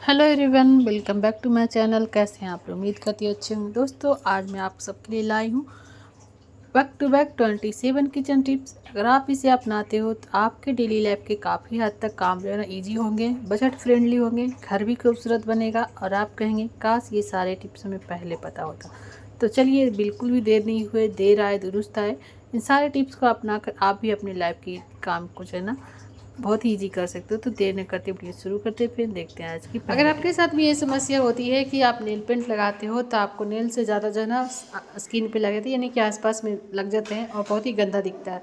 Hello everyone, welcome back to my channel. कैसे हैं आप लोग? उम्मीद करती हूँ अच्छे होंगे। दोस्तों, आज मैं आप सबके लिए लाई हूँ back to back 27 kitchen tips. अगर आप इसे अपनाते हो तो आपके डेली लाइफ के काफ़ी हद तक काम जो है ना ईजी होंगे, बजट फ्रेंडली होंगे, घर भी खूबसूरत बनेगा और आप कहेंगे काश ये सारे टिप्स हमें पहले पता होता। तो चलिए, बिल्कुल भी देर नहीं हुए, देर आए दुरुस्त आए। इन सारे टिप्स को अपना कर आप भी अपने लाइफ की काम को जो है ना बहुत ही ईजी कर सकते हो। तो देर न करते वीडियो शुरू करते, फिर देखते हैं आज की। अगर आपके साथ भी ये समस्या होती है कि आप नेल पेंट लगाते हो तो आपको नेल से ज़्यादा जो है ना स्किन पे लगे थे, यानी कि आसपास में लग जाते हैं और बहुत ही गंदा दिखता है,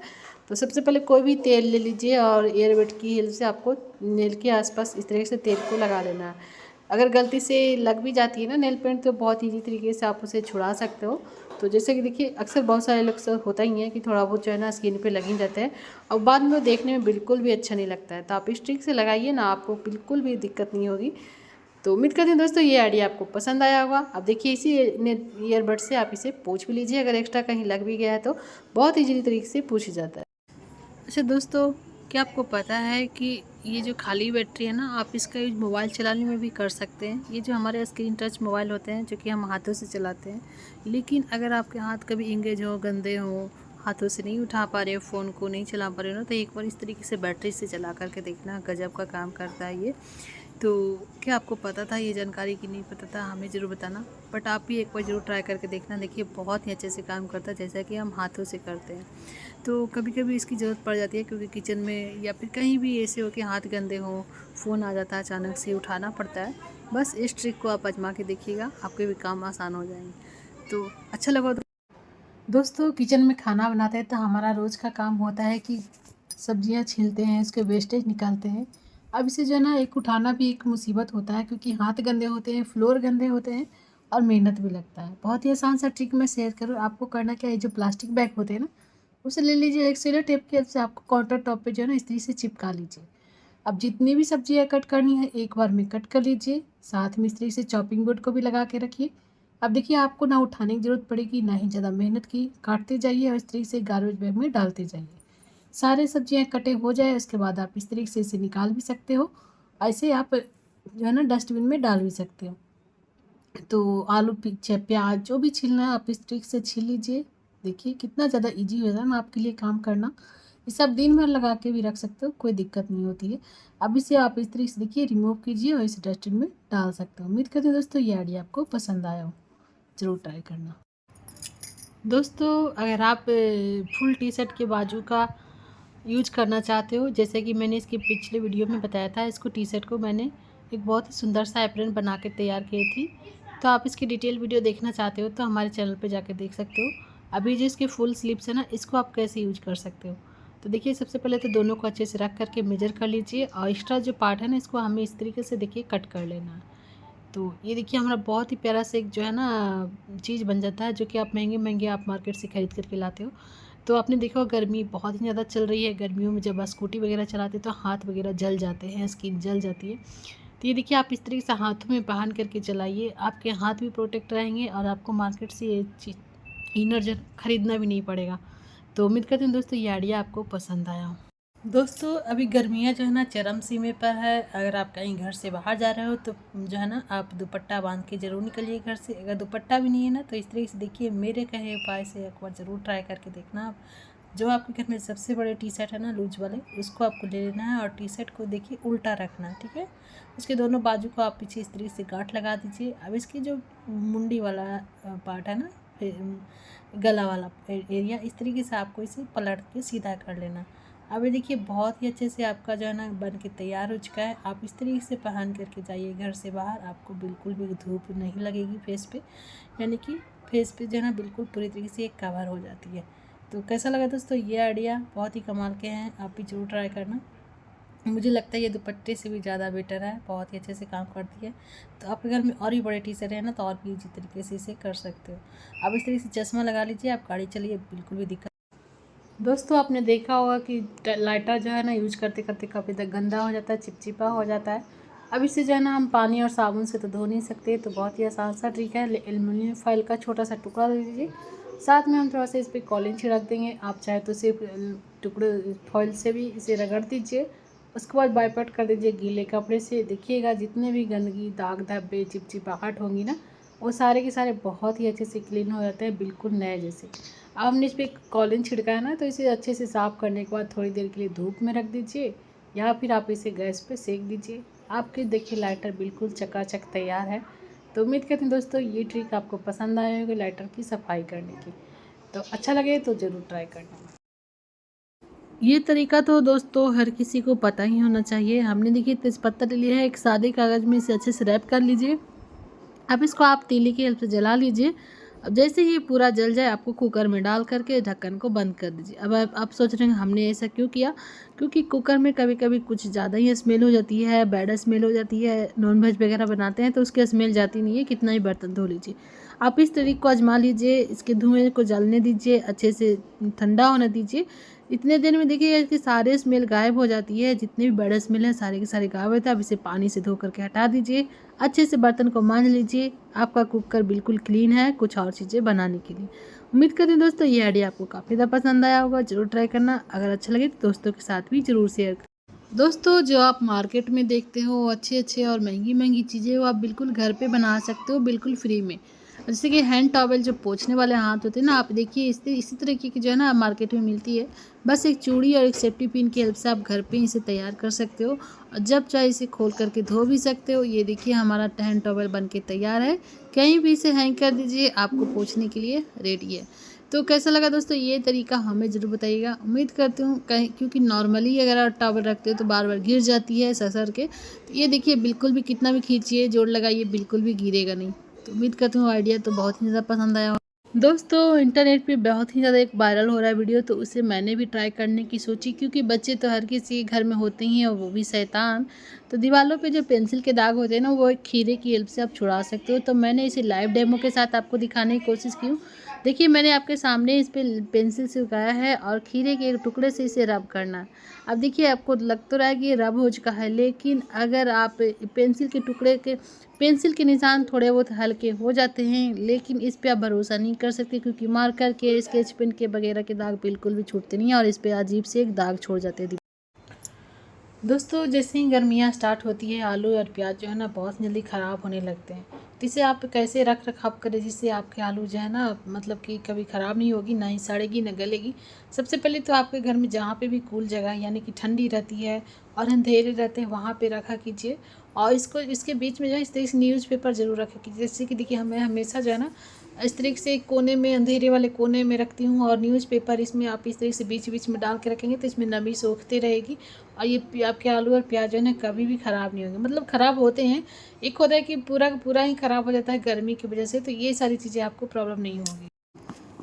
तो सबसे पहले कोई भी तेल ले लीजिए और एयरवेट की हेल्प से आपको नेल के आसपास इस तरीके से तेल को लगा लेना है। अगर गलती से लग भी जाती है ना नेल पेंट, तो बहुत ईजी तरीके से आप उसे छुड़ा सकते हो। तो जैसे कि देखिए, अक्सर बहुत सारे लोग से होता ही है कि थोड़ा बहुत जो है ना स्किन पे लग ही जाते हैं और बाद में वो देखने में बिल्कुल भी अच्छा नहीं लगता है। तो आप इस ट्रिक से लगाइए ना, आपको बिल्कुल भी दिक्कत नहीं होगी। तो उम्मीद करती हूँ दोस्तों ये आइडिया आपको पसंद आया होगा। अब देखिए, इसी ईयरबड से आप इसे पोंछ भी लीजिए। अगर एक्स्ट्रा कहीं लग भी गया है तो बहुत ईजी तरीके से पूछ जाता है। अच्छा दोस्तों, क्या आपको पता है कि ये जो खाली बैटरी है ना, आप इसका यूज मोबाइल चलाने में भी कर सकते हैं। ये जो हमारे स्क्रीन टच मोबाइल होते हैं, जो कि हम हाथों से चलाते हैं, लेकिन अगर आपके हाथ कभी इंगेज हो, गंदे हो, हाथों से नहीं उठा पा रहे हो, फ़ोन को नहीं चला पा रहे हो ना, तो एक बार इस तरीके से बैटरी से चला करके देखना, गजब का काम करता है ये। तो क्या आपको पता था ये जानकारी कि नहीं पता था? हमें ज़रूर बताना, बट आप भी एक बार ज़रूर ट्राई करके देखना। देखिए, बहुत ही अच्छे से काम करता है, जैसा कि हम हाथों से करते हैं। तो कभी कभी इसकी ज़रूरत पड़ जाती है, क्योंकि किचन में या फिर कहीं भी ऐसे हो कि हाथ गंदे हों, फ़ोन आ जाता है, अचानक से उठाना पड़ता है। बस इस ट्रिक को आप आजमा के देखिएगा, आपके भी काम आसान हो जाएंगे। तो अच्छा लगा तो दोस्तों, किचन में खाना बनाते हैं तो हमारा रोज़ का काम होता है कि सब्जियां छीलते हैं, उसके वेस्टेज निकालते हैं। अब इसे जो है ना एक उठाना भी एक मुसीबत होता है, क्योंकि हाथ गंदे होते हैं, फ्लोर गंदे होते हैं और मेहनत भी लगता है। बहुत ही आसान सा ट्रिक मैं शेयर करूँ, आपको करना क्या है, जो प्लास्टिक बैग होते हैं ना, उसे ले लीजिए। एक सेलो टेप की हेल्प से आपको काउंटर टॉप पे जो है ना इस तरीके से चिपका लीजिए। अब जितनी भी सब्जियां कट करनी है एक बार में कट कर लीजिए। साथ में इस तरीके से चॉपिंग बोर्ड को भी लगा के रखिए। अब देखिए, आपको ना उठाने की ज़रूरत पड़ेगी, ना ही ज़्यादा मेहनत की। काटते जाइए और इस तरीके से गार्बेज बैग में डालते जाइए। सारे सब्जियां कटे हो जाए उसके बाद आप इस तरीके से इसे निकाल भी सकते हो। ऐसे आप जो है ना डस्टबिन में डाल भी सकते हो। तो आलू प्याज जो भी छीलना है आप इस ट्रिक से छील लीजिए। देखिए कितना ज़्यादा इजी हो जाए ना आपके लिए काम करना। ये सब दिन भर लगा के भी रख सकते हो, कोई दिक्कत नहीं होती है। अब इसे आप इस तरीके से देखिए रिमूव कीजिए और इसे डस्टबिन में डाल सकते हो। उम्मीद करते हैं दोस्तों ये आइडिया आपको पसंद आया हो, ज़रूर ट्राई करना। दोस्तों, अगर आप फुल टी शर्ट के बाजू का यूज करना चाहते हो, जैसे कि मैंने इसके पिछले वीडियो में बताया था, इसको टी शर्ट को मैंने एक बहुत ही सुंदर सा एप्रन बना के तैयार की थी। तो आप इसकी डिटेल वीडियो देखना चाहते हो तो हमारे चैनल पे जाकर देख सकते हो। अभी जो इसके फुल स्लीव्स है ना, इसको आप कैसे यूज कर सकते हो। तो देखिए, सबसे पहले तो दोनों को अच्छे से रख करके मेजर कर लीजिए और एक्स्ट्रा जो पार्ट है ना, इसको हमें इस तरीके से देखिए कट कर लेना है। तो ये देखिए, हमारा बहुत ही प्यारा से एक जो है ना चीज़ बन जाता है, जो कि आप महंगे महंगे आप मार्केट से खरीद करके लाते हो। तो आपने देखा गर्मी बहुत ही ज़्यादा चल रही है, गर्मियों में जब आप स्कूटी वगैरह चलाते हैं तो हाथ वगैरह जल जाते हैं, स्किन जल जाती है। तो ये देखिए, आप इस तरीके से हाथों में पहन करके चलाइए, आपके हाथ भी प्रोटेक्ट रहेंगे और आपको मार्केट से ये चीज़ इनर जो खरीदना भी नहीं पड़ेगा। तो उम्मीद करती हूँ दोस्तों ये आइडिया आपको पसंद आया हो। दोस्तों, अभी गर्मियाँ जो है ना चरम सीमे पर है। अगर आप कहीं घर से बाहर जा रहे हो तो जो है ना आप दुपट्टा बांध के ज़रूर निकलिए घर से। अगर दुपट्टा भी नहीं है ना, तो इस तरीके से देखिए, मेरे कहे उपाय से एक बार ज़रूर ट्राई करके देखना आप। जो आपके घर में सबसे बड़े टी शर्ट है ना लूज वाले, उसको आपको ले लेना है और टी शर्ट को देखिए उल्टा रखना है, ठीक है। उसके दोनों बाजू को आप पीछे इस तरीके से गांठ लगा दीजिए। अब इसकी जो मुंडी वाला पार्ट है ना, गला वाला एरिया, इस तरीके से आपको इसे पलट के सीधा कर लेना। अब ये देखिए, बहुत ही अच्छे से आपका जो है ना बन के तैयार हो चुका है। आप इस तरीके से पहन करके जाइए घर से बाहर, आपको बिल्कुल भी धूप नहीं लगेगी फेस पे, यानी कि फेस पे जो है ना बिल्कुल पूरी तरीके से कवर हो जाती है। तो कैसा लगा दोस्तों ये आइडिया? बहुत ही कमाल के हैं, आप भी जरूर ट्राई करना। मुझे लगता है ये दुपट्टे से भी ज़्यादा बेटर है, बहुत ही अच्छे से काम करती है। तो आपके घर में और भी बड़े टी शर्ट है ना, तो और भी इसी तरीके से इसे कर सकते हो। अब इस तरीके से चश्मा लगा लीजिए, आप गाड़ी चलिए, बिल्कुल भी दिक्कत। दोस्तों, आपने देखा होगा कि लाइटर जो है ना यूज करते करते काफ़ी तक गंदा हो जाता है, चिपचिपा हो जाता है। अब इसे जो है ना हम पानी और साबुन से तो धो नहीं सकते, तो बहुत ही आसान सा ट्रिक है। एल्युमिनियम फॉइल का छोटा सा टुकड़ा दे दीजिए, साथ में हम थोड़ा सा इस पर कॉलिन छिड़क देंगे। आप चाहे तो सिर्फ टुकड़े फॉइल से भी इसे रगड़ दीजिए उसके बाद वाइप कर दीजिए गीले कपड़े से। देखिएगा जितने भी गंदगी, दाग धब्बे, चिपचिपाहट होंगी ना, वो सारे के सारे बहुत ही अच्छे से क्लीन हो जाते हैं, बिल्कुल नए जैसे। अब हमने इस पर कॉलिन छिड़का है ना, तो इसे अच्छे से साफ़ करने के बाद थोड़ी देर के लिए धूप में रख दीजिए, या फिर आप इसे गैस पे सेक दीजिए। आपके देखिए लाइटर बिल्कुल चकाचक तैयार है। तो उम्मीद करती हूँ दोस्तों ये ट्रिक आपको पसंद आए होगी लाइटर की सफाई करने की। तो अच्छा लगे तो ज़रूर ट्राई करना। ये तरीका तो दोस्तों हर किसी को पता ही होना चाहिए। हमने देखिए तेज़पत्ता लिया है, एक सादे कागज़ में इसे अच्छे से रैप कर लीजिए। अब इसको आप तीली की हेल्प से जला लीजिए। अब जैसे ही पूरा जल जाए आपको कुकर में डाल करके ढक्कन को बंद कर दीजिए। अब आप सोच रहे हैं हमने ऐसा क्यों किया, क्योंकि कुकर में कभी कभी कुछ ज़्यादा ही स्मेल हो जाती है, बैड स्मेल हो जाती है। नॉनवेज वगैरह बनाते हैं तो उसकी स्मेल जाती नहीं है, कितना ही बर्तन धो लीजिए। आप इस तरीके को आजमा लीजिए, इसके धुएँ को जलने दीजिए, अच्छे से ठंडा होने दीजिए। इतने देर में देखिए इसकी सारे स्मेल गायब हो जाती है, जितने भी बैड स्मेल है सारे के सारे गायब होता है। अब इसे पानी से धो करके हटा दीजिए, अच्छे से बर्तन को मांज लीजिए। आपका कुकर बिल्कुल क्लीन है कुछ और चीज़ें बनाने के लिए। उम्मीद करती हूँ दोस्तों ये आइडिया आपको काफ़ी ज़्यादा पसंद आया होगा, ज़रूर ट्राई करना। अगर अच्छा लगे तो दोस्तों के साथ भी ज़रूर शेयर करें। दोस्तों जो आप मार्केट में देखते हो अच्छे अच्छे और महंगी महंगी चीज़ें, वो आप बिल्कुल घर पे बना सकते हो बिल्कुल फ्री में। जैसे कि हैंड टॉवल जो पोंछने वाले हाथ होते हैं ना, आप देखिए इसी तरीके की जो है ना मार्केट में मिलती है। बस एक चूड़ी और एक सेफ्टी पिन की हेल्प से आप घर पे इसे तैयार कर सकते हो, और जब चाहे इसे खोल करके धो भी सकते हो। ये देखिए हमारा हैंड टॉवल बन के तैयार है, कहीं भी इसे हैंग कर दीजिए, आपको पोंछने के लिए रेडी है। तो कैसा लगा दोस्तों ये तरीका हमें ज़रूर बताइएगा। उम्मीद करती हूँ कहीं, क्योंकि नॉर्मली अगर आप टॉवल रखते हो तो बार बार गिर जाती है सर के। तो ये देखिए बिल्कुल भी कितना भी खींचिए, जोड़ लगाइए, बिल्कुल भी गिरेगा नहीं। तो उम्मीद करती हूँ आइडिया तो बहुत ही ज़्यादा पसंद आया। दोस्तों इंटरनेट पे बहुत ही ज़्यादा एक वायरल हो रहा है वीडियो, तो उसे मैंने भी ट्राई करने की सोची, क्योंकि बच्चे तो हर किसी के घर में होते ही हैं और वो भी शैतान। तो दीवारों पे जो पेंसिल के दाग होते हैं ना, वो एक खीरे की हेल्प से आप छुड़ा सकते हो। तो मैंने इसे लाइव डेमो के साथ आपको दिखाने की कोशिश की हूँ। देखिए मैंने आपके सामने इस पे पेंसिल से उगाया है और खीरे के एक टुकड़े से इसे रब करना है। अब देखिए आपको लग तो रहा है कि ये रब हो चुका है, लेकिन अगर आप पेंसिल के निशान थोड़े बहुत हल्के हो जाते हैं, लेकिन इस पे आप भरोसा नहीं कर सकते, क्योंकि मार्कर के, स्केच पेन के वगैरह के दाग बिल्कुल भी छूटते नहीं हैं और इस पे अजीब से एक दाग छोड़ जाते हैं। दोस्तों जैसे ही गर्मियाँ स्टार्ट होती है, आलू और प्याज जो है ना बहुत जल्दी ख़राब होने लगते हैं। तो इसे आप कैसे रख रखाव करें जिससे आपके आलू जो है ना मतलब कि कभी ख़राब नहीं होगी, ना ही सड़ेगी ना गलेगी। सबसे पहले तो आपके घर में जहाँ पे भी कूल जगह यानी कि ठंडी रहती है और अंधेरे रहते हैं वहाँ पे रखा कीजिए। और इसको इसके बीच में जो है इस तरीके से न्यूज़पेपर ज़रूर रखा कीजिए। जैसे कि देखिए हमें हमेशा जो है ना इस तरीके से कोने में, अंधेरे वाले कोने में रखती हूँ, और न्यूज़पेपर इसमें आप इस तरीके से बीच बीच में डाल के रखेंगे तो इसमें नमी सोखती रहेगी, और ये आपके आलू और प्याज जो है ना कभी भी ख़राब नहीं होंगे। मतलब ख़राब होते हैं, एक होता है कि पूरा का पूरा ही ख़राब हो जाता है गर्मी की वजह से, तो ये सारी चीज़ें आपको प्रॉब्लम नहीं होगी।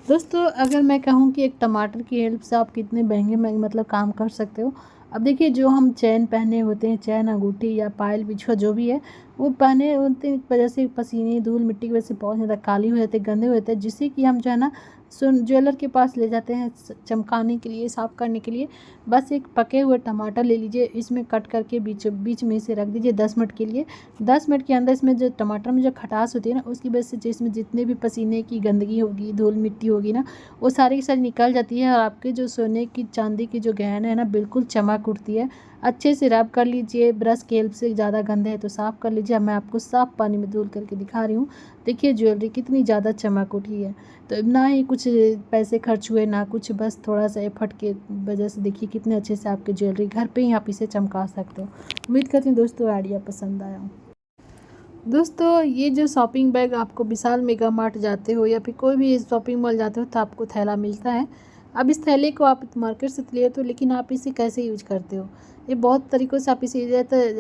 दोस्तों अगर मैं कहूँ कि एक टमाटर की हेल्प से आप कितने महंगे महंगे मतलब काम कर सकते हो। अब देखिए जो हम चैन पहने होते हैं, चैन, अंगूठी या पायल बिछुआ जो भी है, वो पहने होते हैं वजह से पसीने, धूल मिट्टी की वजह से बहुत ज़्यादा काली हो जाते हैं, गंदे हो जाते हैं, जिससे कि हम जो है ना ज्वेलर के पास ले जाते हैं चमकाने के लिए, साफ़ करने के लिए। बस एक पके हुए टमाटर ले लीजिए, इसमें कट करके बीच बीच में इसे रख दीजिए 10 मिनट के लिए। 10 मिनट के अंदर इसमें जो टमाटर में जो खटास होती है ना, उसकी वजह से जिसमें जितने भी पसीने की गंदगी होगी, धूल मिट्टी होगी ना, वो सारी की सारी निकल जाती है, और आपके जो सोने की, चांदी की जो गहने है ना बिल्कुल चमक उठती है। अच्छे से रब कर लीजिए, ब्रश की हेल्प से, ज़्यादा गंदे है तो साफ़ कर लीजिए। अब मैं आपको साफ़ पानी में धुल करके दिखा रही हूँ। देखिए ज्वेलरी कितनी ज़्यादा चमक उठी है। तो ना ही कुछ पैसे खर्च हुए ना कुछ, बस थोड़ा सा एफर्ट के वजह से देखिए कितने अच्छे से आपके ज्वेलरी घर पे ही आप इसे चमका सकते हो। उम्मीद करती हूँ दोस्तों आइडिया पसंद आया हो। दोस्तों ये जो शॉपिंग बैग आपको विशाल मेगा मार्ट जाते हो या फिर कोई भी शॉपिंग मॉल जाते हो तो आपको थैला मिलता है। अब इस थैले को आप मार्केट से लिए तो, लेकिन आप इसे कैसे यूज करते हो, ये बहुत तरीक़ों से आप इसे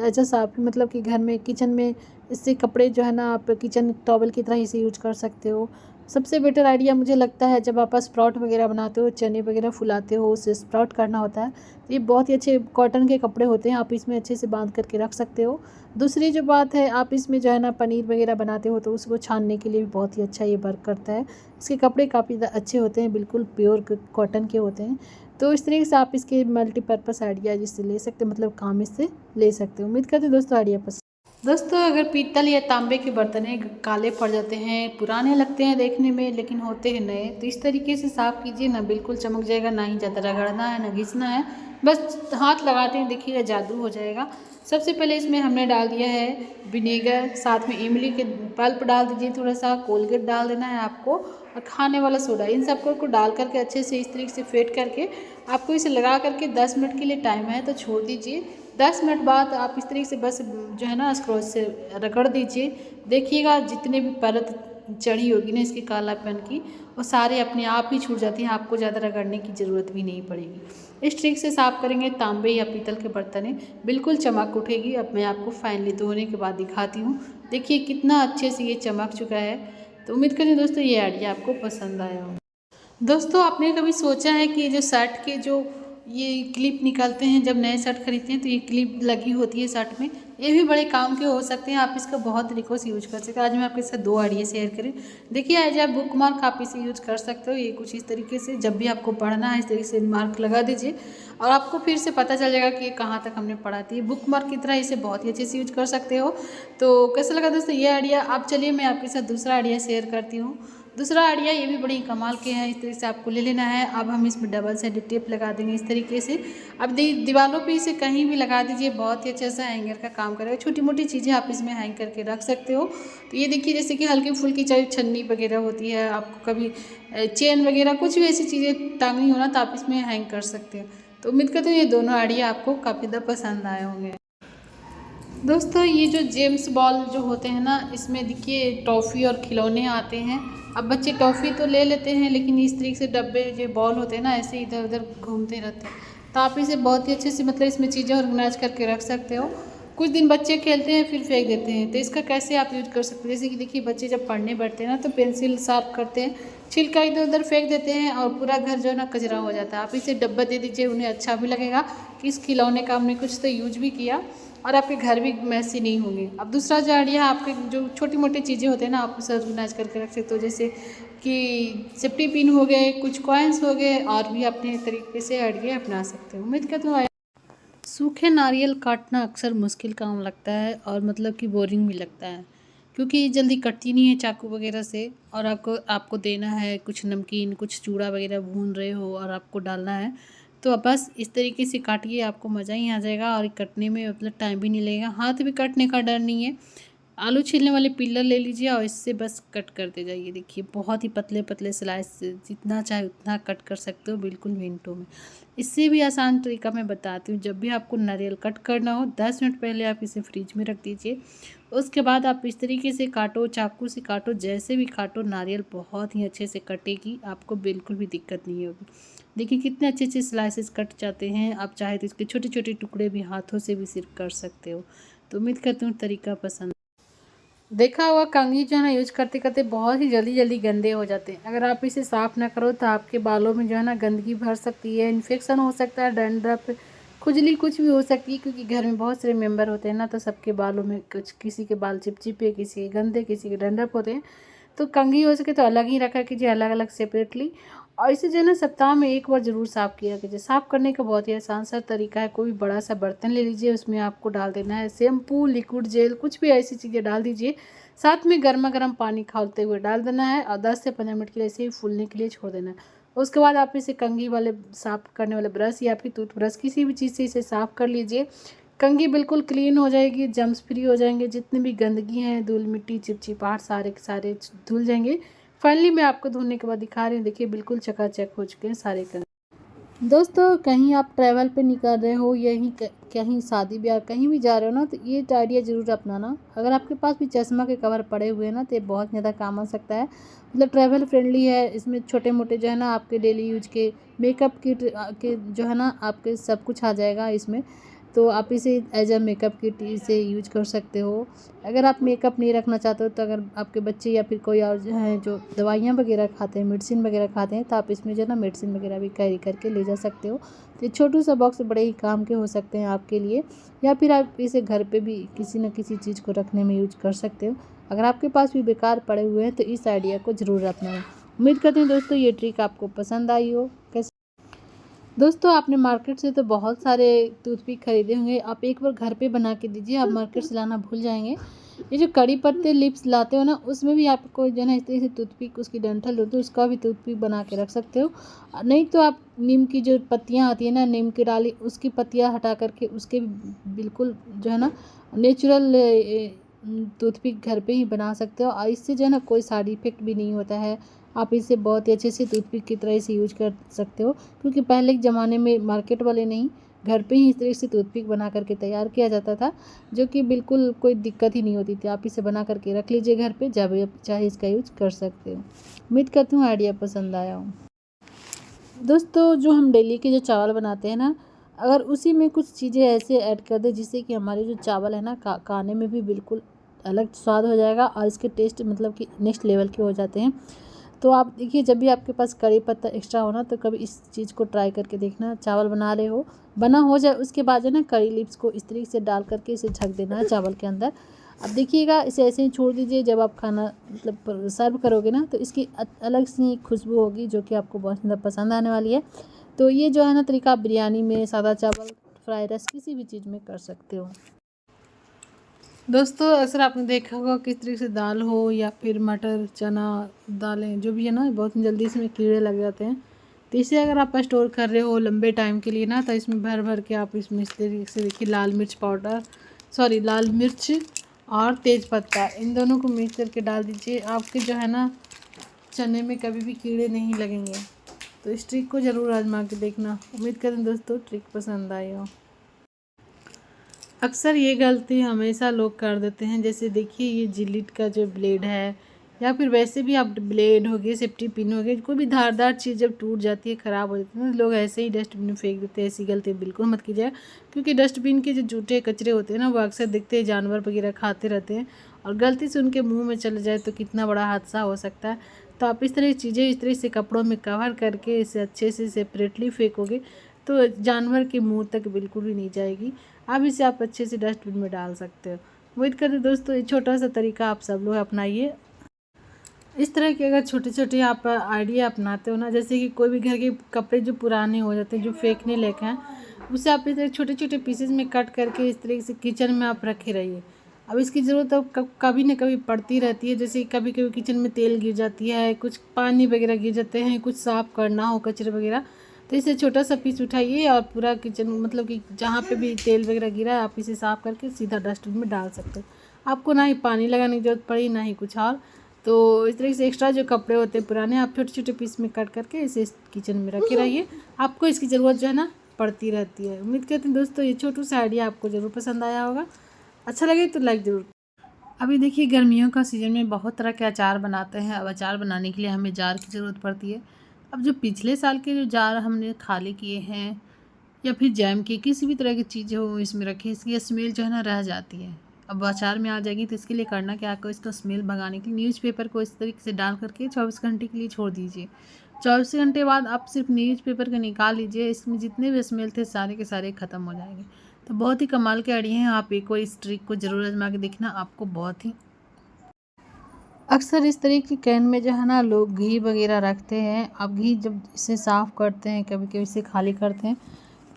एज साफ मतलब कि घर में, किचन में, इससे कपड़े जो है ना आप किचन टॉवल की तरह इसे यूज कर सकते हो। सबसे बेटर आइडिया मुझे लगता है जब आप स्प्राउट वगैरह बनाते हो, चने वगैरह फुलाते हो, उसे स्प्राउट करना होता है, तो ये बहुत ही अच्छे कॉटन के कपड़े होते हैं, आप इसमें अच्छे से बांध करके रख सकते हो। दूसरी जो बात है, आप इसमें जो है ना पनीर वगैरह बनाते हो तो उसको छानने के लिए भी बहुत ही अच्छा ये वर्क करता है। इसके कपड़े काफ़ी अच्छे होते हैं, बिल्कुल प्योर कॉटन के होते हैं। तो इस तरीके से आप इसके मल्टीपर्पज़ आइडिया जिससे ले सकते हो, मतलब काम इससे ले सकते हो। उम्मीद करते हैं दोस्तों आइडिया पसंद। दोस्तों अगर पीतल या तांबे के बर्तन काले पड़ जाते हैं, पुराने लगते हैं देखने में लेकिन होते हैं नए, तो इस तरीके से साफ़ कीजिए ना, बिल्कुल चमक जाएगा, ना ही ज़्यादा रगड़ना है ना घिसना है, बस हाथ लगाते हैं देखिएगा जादू हो जाएगा। सबसे पहले इसमें हमने डाल दिया है विनेगर, साथ में इमली के पल्प डाल दीजिए, थोड़ा सा कोलगेट डाल देना है आपको और खाने वाला सोडा, इन सबको को डाल करके अच्छे से इस तरीके से फेंट करके आपको इसे लगा करके 10 मिनट के लिए टाइम है तो छोड़ दीजिए। 10 मिनट बाद आप इस तरीके से बस जो है ना स्क्रॉच से रगड़ दीजिए। देखिएगा जितने भी परत चढ़ी होगी ना इसकी कालापन की, वो सारे अपने आप ही छूट जाती हैं, आपको ज़्यादा रगड़ने की ज़रूरत भी नहीं पड़ेगी। इस ट्रिक से साफ़ करेंगे तांबे या पीतल के बर्तन बिल्कुल चमक उठेगी। अब मैं आपको फाइनली धोने के बाद दिखाती हूँ। देखिए कितना अच्छे से ये चमक चुका है। तो उम्मीद करती हूँ दोस्तों ये आइडिया आपको पसंद आया हो। दोस्तों आपने कभी सोचा है कि जो शर्ट के जो ये क्लिप निकलते हैं जब नए शर्ट खरीदते हैं तो ये क्लिप लगी होती है शर्ट में, ये भी बड़े काम के हो सकते हैं। आप इसका बहुत तरीक़ों से यूज कर सकते हैं। आज मैं आपके साथ 2 आइडिया शेयर करें। देखिए एज आप बुक मार्क आप इसे यूज कर सकते हो। ये कुछ इस तरीके से जब भी आपको पढ़ना है इस तरीके से मार्क लगा दीजिए और आपको फिर से पता चल जाएगा कि कहाँ तक हमने पढ़ा थी। बुक मार्क की तरह इसे बहुत ही अच्छे से यूज कर सकते हो। तो कैसा लगा दोस्तों ये आइडिया? अब चलिए मैं आपके साथ दूसरा आइडिया शेयर करती हूँ। दूसरा आइडिया ये भी बड़ी कमाल के हैं। इस तरीके से आपको ले लेना है। अब हम इसमें डबल साइडेड टेप लगा देंगे इस तरीके से। अब दीवारों पे इसे कहीं भी लगा दीजिए, बहुत ही अच्छा सा हैंगर का काम करेगा। छोटी मोटी चीज़ें आप इसमें हैंग करके रख सकते हो। तो ये देखिए जैसे कि हल्की फुल्की चाहे छन्नी वगैरह होती है, आपको कभी चेन वगैरह कुछ भी ऐसी चीज़ें टांगनी हो ना तो आप इसमें हैंग कर सकते हो। तो उम्मीद करती हूँ ये दोनों आइडिया आपको काफ़ी ज़्यादा पसंद आए होंगे। दोस्तों ये जो जेम्स बॉल जो होते हैं ना, इसमें देखिए टॉफ़ी और खिलौने आते हैं। अब बच्चे टॉफ़ी तो ले लेते हैं लेकिन इस तरीके से डब्बे जो बॉल होते हैं ना ऐसे इधर उधर घूमते रहते हैं। तो आप इसे बहुत ही अच्छे से मतलब इसमें चीज़ें ऑर्गेनाइज करके रख सकते हो। कुछ दिन बच्चे खेलते हैं फिर फेंक देते हैं, तो इसका कैसे आप यूज कर सकते हैं। जैसे कि देखिए बच्चे जब पढ़ने बैठते हैं ना तो पेंसिल शार्प करते हैं, छिलका इधर उधर फेंक देते हैं और पूरा घर जो है ना कचरा हो जाता है। आप इसे डब्बा दे दीजिए, उन्हें अच्छा भी लगेगा कि इस खिलौने का हमने कुछ तो यूज भी किया और आपके घर भी मैसी नहीं होंगे। अब दूसरा जो आइडिया है, आपके जो छोटी मोटी चीज़ें होते हैं ना आप उसे ऑर्गेनाइज करके रख सकते हो। जैसे कि सेफ्टी पिन हो गए, कुछ कॉइन्स हो गए, और भी अपने तरीके से आइडिया अपना सकते हो। उम्मीद करती हूँ। सूखे नारियल काटना अक्सर मुश्किल काम लगता है और मतलब कि बोरिंग भी लगता है, क्योंकि ये जल्दी कटती नहीं है चाकू वगैरह से। और आपको देना है कुछ नमकीन, कुछ चूड़ा वगैरह भून रहे हो और आपको डालना है, तो अब बस इस तरीके से काटिए, आपको मज़ा ही आ जाएगा और कटने में मतलब टाइम भी नहीं लगेगा, हाथ भी कटने का डर नहीं है। आलू छीलने वाले पिलर ले लीजिए और इससे बस कट करते जाइए। देखिए बहुत ही पतले पतले स्लाइस से जितना चाहे उतना कट कर सकते हो, बिल्कुल मिनटों में। इससे भी आसान तरीका मैं बताती हूँ। जब भी आपको नारियल कट करना हो 10 मिनट पहले आप इसे फ्रिज में रख दीजिए। उसके बाद आप इस तरीके से काटो, चाकू से काटो, जैसे भी काटो नारियल बहुत ही अच्छे से कटेगी, आपको बिल्कुल भी दिक्कत नहीं होगी। देखिए कितने अच्छे अच्छे स्लाइसेस कट जाते हैं। आप चाहे तो इसके छोटे छोटे टुकड़े भी हाथों से भी सिर्फ कर सकते हो। तो उम्मीद करती हूँ तरीका पसंद। देखा होगा कंघी जो है ना यूज करते करते बहुत ही जल्दी जल्दी गंदे हो जाते हैं। अगर आप इसे साफ़ ना करो तो आपके बालों में जो है ना गंदगी भर सकती है, इन्फेक्शन हो सकता है, डैंड्रफ, खुजली कुछ भी हो सकती है। क्योंकि घर में बहुत सारे मेंबर होते हैं ना, तो सबके बालों में कुछ, किसी के बाल चिपचिपे, किसी के गंदे, किसी के डैंड्रफ होते हैं। तो कंघी हो सके तो अलग ही रखा कीजिए, अलग अलग सेपरेटली। और इसे जो है ना सप्ताह में 1 बार ज़रूर साफ़ किया कीजिए। साफ़ करने का बहुत ही आसान सा तरीका है। कोई बड़ा सा बर्तन ले लीजिए, उसमें आपको डाल देना है शैम्पू, लिक्विड जेल, कुछ भी ऐसी चीज़ें डाल दीजिए। साथ में गर्मा गर्म पानी खौलते हुए डाल देना है और 10 से 15 मिनट के लिए ऐसे ही फूलने के लिए छोड़ देना है। उसके बाद आप इसे कंघी वाले साफ़ करने वाले ब्रश या फिर टूथब्रश किसी भी चीज़ से इसे साफ़ कर लीजिए। कंघी बिल्कुल क्लीन हो जाएगी, जम्स फ्री हो जाएंगे, जितनी भी गंदगी है, धूल मिट्टी चिपचिपाहट सारे के सारे धुल जाएंगे। फाइनली मैं आपको धोने के बाद दिखा रही हूँ। देखिए बिल्कुल चकाचक हो चुके हैं सारे कंघी। दोस्तों कहीं आप ट्रैवल पे निकल रहे हो, यहीं कहीं शादी ब्याह कहीं भी जा रहे हो ना, तो ये आइडिया ज़रूर अपनाना। अगर आपके पास भी चश्मा के कवर पड़े हुए हैं ना, तो ये बहुत ज़्यादा काम आ सकता है। मतलब ट्रैवल फ्रेंडली है। इसमें छोटे मोटे जो है ना आपके डेली यूज के मेकअप किट के जो है ना आपके सब कुछ आ जाएगा इसमें। तो आप इसे एज अ मेकअप किट इसे यूज कर सकते हो। अगर आप मेकअप नहीं रखना चाहते हो, तो अगर आपके बच्चे या फिर कोई और जो है जो दवाइयाँ वगैरह खाते हैं, मेडिसिन वगैरह खाते हैं, तो आप इसमें जो है ना मेडिसिन वगैरह भी कैरी करके ले जा सकते हो। तो छोटू सा बॉक्स बड़े ही काम के हो सकते हैं आपके लिए। या फिर आप इसे घर पे भी किसी न किसी चीज़ को रखने में यूज कर सकते हो। अगर आपके पास भी बेकार पड़े हुए हैं तो इस आइडिया को ज़रूर अपनाएं। उम्मीद करती हूँ दोस्तों ये ट्रिक आपको पसंद आई हो। कैसे दोस्तों आपने मार्केट से तो बहुत सारे टूथपिक खरीदे होंगे, आप एक बार घर पे बना के दीजिए, आप मार्केट से लाना भूल जाएंगे। ये जो कड़ी पत्ते लिप्स लाते हो ना, उसमें भी आपको जो है ना इस तरीके से टूथपिक, उसकी डंठल होती है उसका भी टूथपिक बना के रख सकते हो। नहीं तो आप नीम की जो पत्तियाँ आती है ना, नीम की डाली, उसकी पत्तियाँ हटा करके उसके भी बिल्कुल जो है ना नेचुरल टूथपिक घर पे ही बना सकते हो। और इससे जो है ना कोई साइड इफ़ेक्ट भी नहीं होता है। आप इसे बहुत ही अच्छे से टूथपिक की तरह से यूज कर सकते हो, क्योंकि पहले के ज़माने में मार्केट वाले नहीं, घर पे ही इस तरह से टूथपिक बना करके तैयार किया जाता था, जो कि बिल्कुल कोई दिक्कत ही नहीं होती थी। आप इसे बना करके रख लीजिए घर पे, जब आप चाहे इसका यूज कर सकते हो। उम्मीद करती हूँ आइडिया पसंद आया हो। दोस्तों, जो हम डेली के जो चावल बनाते हैं ना, अगर उसी में कुछ चीज़ें ऐसे ऐड कर दें जिससे कि हमारे जो चावल है ना खाने में भी बिल्कुल अलग स्वाद हो जाएगा और इसके टेस्ट मतलब कि नेक्स्ट लेवल के हो जाते हैं। तो आप देखिए, जब भी आपके पास कड़ी पत्ता एक्स्ट्रा हो ना, तो कभी इस चीज़ को ट्राई करके देखना। चावल बना रहे हो, बना हो जाए, उसके बाद जो है ना कड़ी लीव्स को इस तरीके से डाल करके इसे ढक देना है चावल के अंदर। अब देखिएगा, इसे ऐसे ही छोड़ दीजिए। जब आप खाना मतलब सर्व करोगे ना, तो इसकी अलग सी खुशबू होगी जो कि आपको बहुत ज़्यादा पसंद आने वाली है। तो ये जो है ना तरीका आप बिरयानी में, सादा चावल, फ्राई राइस, किसी भी चीज़ में कर सकते हो। दोस्तों, अक्सर आपने देखा होगा किस तरीके से दाल हो या फिर मटर, चना दालें जो भी है ना, बहुत जल्दी इसमें कीड़े लग जाते हैं। तो इसे अगर आप स्टोर कर रहे हो लंबे टाइम के लिए ना, तो इसमें भर भर के आप इसमें इस तरीके से देखिए लाल मिर्च और तेज पत्ता, इन दोनों को मिक्स करके डाल दीजिए। आपके जो है ना चने में कभी भी कीड़े नहीं लगेंगे। तो इस ट्रिक को ज़रूर आजमा के देखना। उम्मीद करें दोस्तों ट्रिक पसंद आई हो। अक्सर ये गलती हमेशा लोग कर देते हैं, जैसे देखिए ये जिलेट का जो ब्लेड है, या फिर वैसे भी आप ब्लेड हो गए, सेफ्टी पिन हो गए, कोई भी धारदार चीज़ जब टूट जाती है, ख़राब हो जाती है, लोग ऐसे ही डस्टबिन में फेंक देते हैं। ऐसी गलती बिल्कुल मत कीजिए, क्योंकि डस्टबिन के जो जूठे कचरे होते हैं ना, वो अक्सर दिखते हैं, जानवर वगैरह खाते रहते हैं, और गलती से उनके मुँह में चले जाए तो कितना बड़ा हादसा हो सकता है। तो आप इस तरह की चीज़ें इस तरह से कपड़ों में कवर करके इसे अच्छे से सेपरेटली फेंकोगे, तो जानवर के मुंह तक बिल्कुल भी नहीं जाएगी। अब इसे आप अच्छे से डस्टबिन में डाल सकते हो। उम्मीद करते दोस्तों ये छोटा सा तरीका आप सब लोग अपनाइए। इस तरह के अगर छोटे छोटे आप आइडिया अपनाते हो ना, जैसे कि कोई भी घर के कपड़े जो पुराने हो जाते हैं, जो फेंकने लायक हैं, उसे आप इस तरह छोटे छोटे पीसेज में कट करके इस तरीके से किचन में आप रखे रहिए। अब इसकी ज़रूरत अब कभी ना कभी पड़ती रहती है, जैसे कभी कभी किचन में तेल गिर जाती है, कुछ पानी वगैरह गिर जाते हैं, कुछ साफ़ करना हो कचरे वगैरह, तो इसे छोटा सा पीस उठाइए और पूरा किचन मतलब कि जहाँ पे भी तेल वगैरह गिरा है, आप इसे साफ़ करके सीधा डस्टबिन में डाल सकते हो। आपको ना ही पानी लगाने की ज़रूरत पड़ी, ना ही कुछ और। तो इस तरीके से एक्स्ट्रा जो कपड़े होते हैं पुराने, आप छोटे छोटे पीस में कट करके इसे किचन में रखे रहिए। आपको इसकी ज़रूरत जो है ना पड़ती रहती है। उम्मीद करते हैं दोस्तों ये छोटू सा आइडिया आपको ज़रूर पसंद आया होगा। अच्छा लगे तो लाइक ज़रूर। अभी देखिए, गर्मियों का सीज़न में बहुत तरह के अचार बनाते हैं। अब अचार बनाने के लिए हमें जार की ज़रूरत पड़ती है। अब जो पिछले साल के जो जार हमने खाली किए हैं, या फिर जैम की किसी भी तरह की चीज़ें हो इसमें रखें, इसकी स्मेल जो है ना रह जाती है, अब अचार में आ जाएगी। तो इसके लिए करना क्या, आपको इसका स्मेल भगाने के लिए न्यूज़पेपर को इस तरीके से डाल करके 24 घंटे के लिए छोड़ दीजिए। 24 घंटे बाद आप सिर्फ न्यूज़पेपर को निकाल लीजिए, इसमें जितने भी स्मेल थे सारे के सारे ख़त्म हो जाएंगे। तो बहुत ही कमाल के आइडिया हैं। आप एक बार इस ट्रिक को ज़रूर आजमा के देखना, आपको बहुत ही। अक्सर इस तरह की कैन में जो है ना लोग घी वगैरह रखते हैं। अब घी जब इसे साफ़ करते हैं, कभी कभी इसे खाली करते हैं,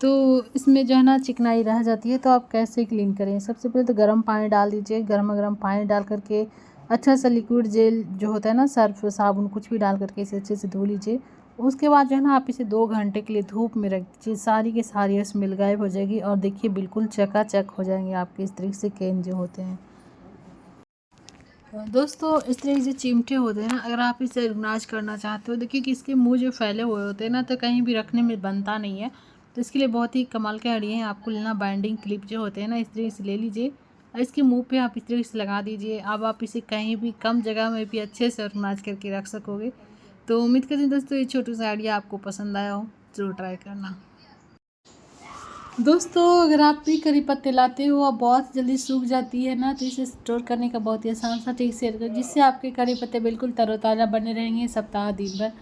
तो इसमें जो है ना चिकनाई रह जाती है। तो आप कैसे क्लीन करें, सबसे पहले तो गर्म पानी डाल दीजिए। गर्म पानी डाल करके अच्छा सा लिक्विड जेल जो होता है ना, सर्फ साबुन कुछ भी डाल करके इसे अच्छे से धो लीजिए। उसके बाद जो है ना आप इसे 2 घंटे के लिए धूप में रख दीजिए, सारी की सारी स्मेल गायब हो जाएगी, और देखिए बिल्कुल चकाचक हो जाएंगे आपके इस तरीके से कैन जो होते हैं। दोस्तों, इस तरह के जो चिमटे होते हैं ना, अगर आप इसे नाश करना चाहते हो, देखिए कि इसके मुंह जो फैले हुए होते हैं ना, तो कहीं भी रखने में बनता नहीं है। तो इसके लिए बहुत ही कमाल के आइडिया है। आपको लेना बाइंडिंग क्लिप जो होते हैं ना, इस तरीके से ले लीजिए और इसके मुंह पे आप इस तरीके से लगा दीजिए। अब आप इसे कहीं भी कम जगह में भी अच्छे से ऑर्गेनाइज करके रख सकोगे। तो उम्मीद करती हूँ दोस्तों ये छोटा सा आइडिया आपको पसंद आया हो, ज़रूर ट्राई करना। दोस्तों, अगर आप भी करी पत्ते लाते हो और बहुत जल्दी सूख जाती है ना, तो इसे स्टोर करने का बहुत ही आसान सा ट्रिक शेयर करें, जिससे आपके करी पत्ते बिल्कुल तरोताज़ा बने रहेंगे सप्ताह दिन भर।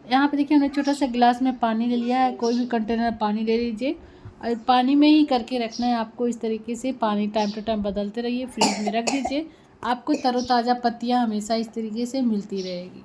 यहाँ पे देखिए, हमने छोटा सा गिलास में पानी ले लिया है। कोई भी कंटेनर पानी ले लीजिए और पानी में ही करके रखना है आपको। इस तरीके से पानी टाइम टू टाइम बदलते रहिए, फ्रिज में रख दीजिए। आपको तरोताज़ा पत्तियाँ हमेशा इस तरीके से मिलती रहेगी।